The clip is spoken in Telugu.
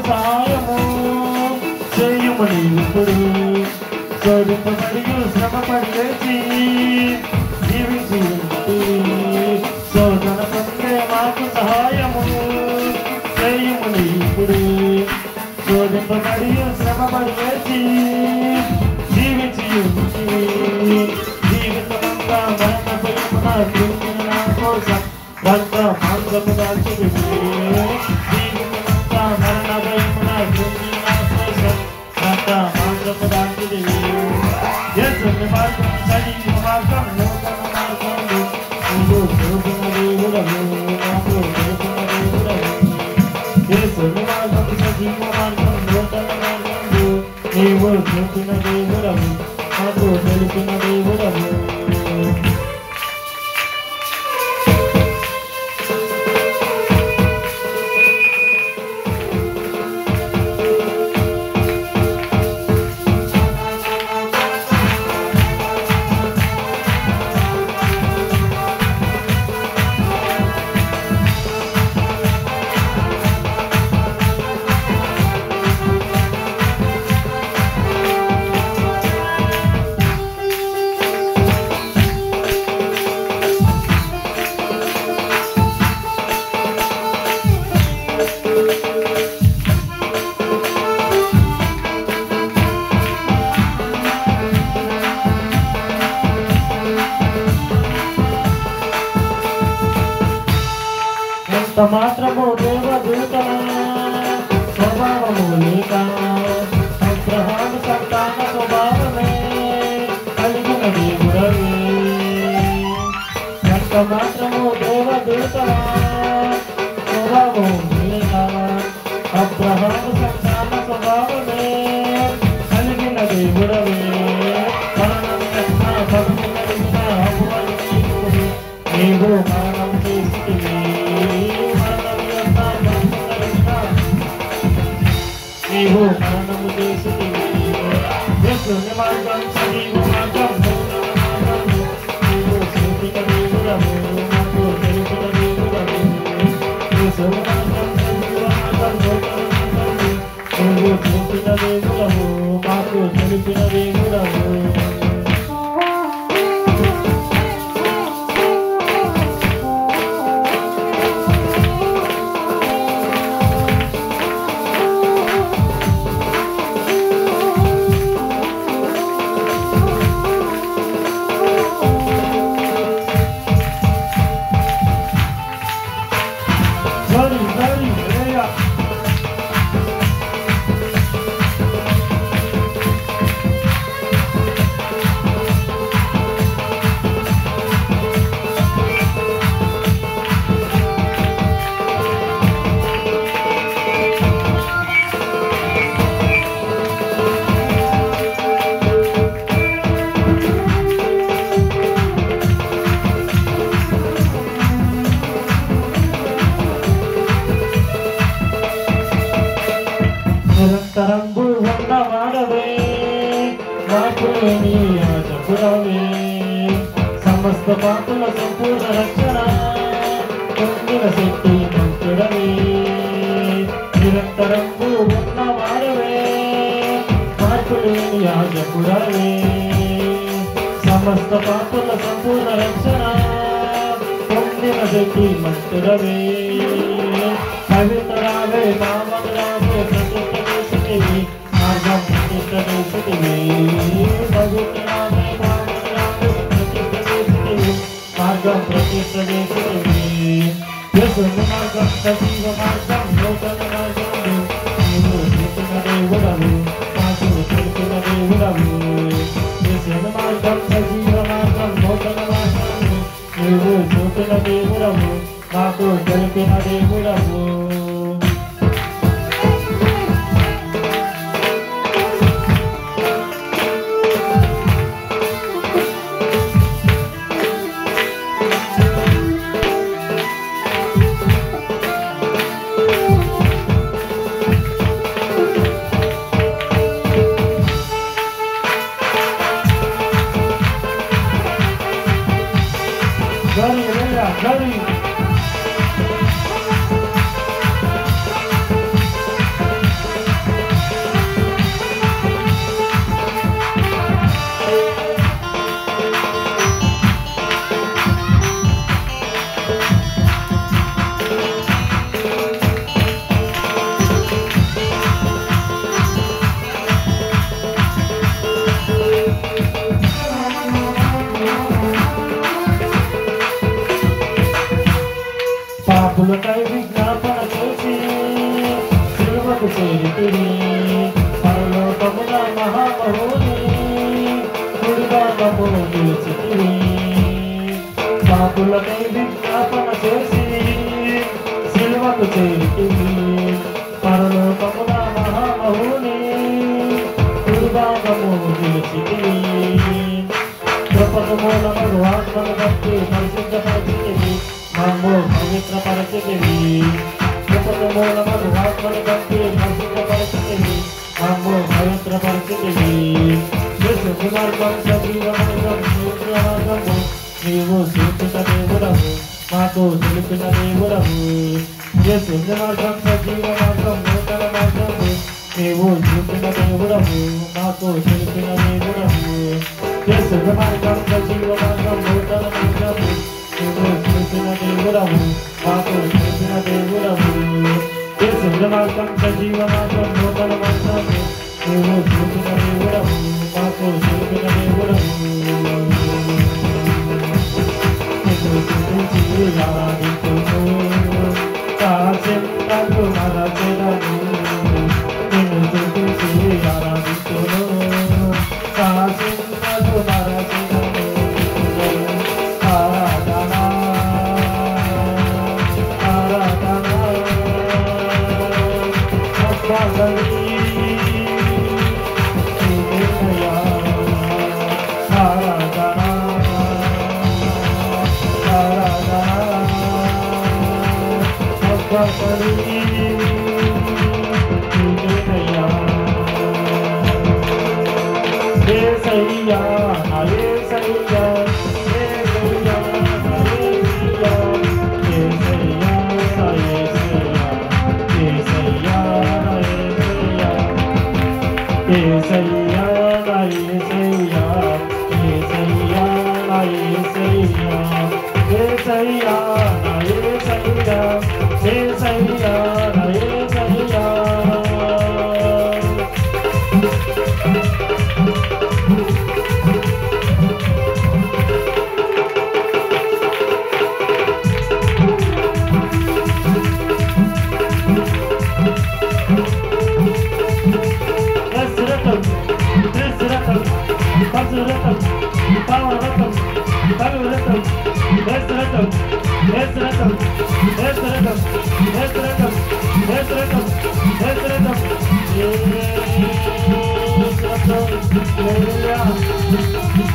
సహాయము చేయుమని ఇప్పుడు శోధింపబడి శ్రమపడి లేచి జీవించి శోధన పొందే మాకు సహాయము చేయుమని ఇప్పుడు శోధింపబడి శ్రమపడి లేచి జీవించి జీవితమంతా మరణ భయమున కృంగిన నా కోసం రక్త మాంసము దాల్చి జీవితమంతా మరణ భయమున కృంగిన నా కోసం రక్త మాంసము దాల్చి యేసుని మార్గం సజీవ మార్గం నూతన మార్గం నీవు చూపిన దేవుడవు నాకు తెలిసిన దేవుడవు యేసుని మార్గం సజీవ మార్గం నూతన మార్గం నీవు చూపిన దేవుడవు నాకు తెలిసిన దేవుడవు మాత్రము దేవదూతల స్వభావము లేక అబ్రహాము సంతాన స్వభావమే కలిగిన దేవుడవే ఎంత మాత్రము దేవదూతల స్వభావము లేక అబ్రహాము సంతాన స్వభావమే కలిగిన దేవుడవే మరణం కన్నా భక్తి కలిగిన నీవు మరణం చేసి నీవు మరణము చేసి యేసుని మార్గం సజీవ మార్గం నీవు చూపిన దేవుడవు నాకు తెలిసిన దేవుడవు యేసుని మార్గం సజీవ మార్గం నీవు చూపిన దేవుడవు నాకు తెలిసిన దేవుడవు నిరంతరంబు ఉన్నవాడవే మార్పులేని యాజకుడవే సమస్త పాపుల సంపూర్ణ రక్షణ పొందిన శక్తి మంతుడవే నిరంతరంబు ఉన్నవాడవే మార్పులేని యాజకుడవే సమస్త పాపుల సంపూర్ణ రక్షణ పొందిన శక్తి మంతుడవే పవిత్రావే నామమురావే మార్గం ప్రతిష్టేసితివి పవిత్రావే నామమురావే ప్రతిష్టేసితివి మార్గం ప్రతిష్టేసితివి యేసుని మార్గం సజీవ మార్గం నూతన మార్గం నీవు చూపిన దేవుడవు నాకు తెలిసిన దేవుడవు యేసుని మార్గం సజీవ మార్గం నూతన మార్గం నీవు చూపిన దేవుడవు నాకు తెలిసిన దేవుడవు చేరితివి పరలోకమున మహామహుని కుడిభాగము నిలిచితివి పాపులకై విజ్ఞాపన చేసి సిలువకు చేరితివి పరలోకమున మహామహుని కుడిభాగము నిలిచితివి కృపకు మూలమగు ఆత్మను బట్టి పరిశుద్ధపరిచితివి మమ్ము పవిత్రపరిచితివి కృపకు మూలమగు ఆత్మను బట్టి పరిశుద్ధపరిచితివి మమ్ము పవిత్రపరిచితివి యేసు మార్గం సజీవ మార్గం సూత్ర మార్గము నీవు సూచిత దేవుడవు మాకు తెలిపిన దేవుడవు యేసు మార్గం సజీవ మార్గం నూతన మార్గము నీవు చూపిన దేవుడవు మాకు తెలిపిన దేవుడవు యేసు మార్గం సజీవ మార్గం నూతన మార్గము నీవు చూపిన దేవుడవు మాకు తెలిపిన దేవుడవు యేసు మార్గం సజీవ మార్గం నూతన మార్గము నీవు చూపిన దేవుడవు మాకు తెలిపిన దేవుడవు కాచెంతకు మరచెదను నిన్ను చూసి ఆరాధించును కాచెంతకు మరచెదను ఆరాధన ఆరాధన అప్పగలి ఆరాధన Yesaya, Yesaya, Yesaya, Hallelujah.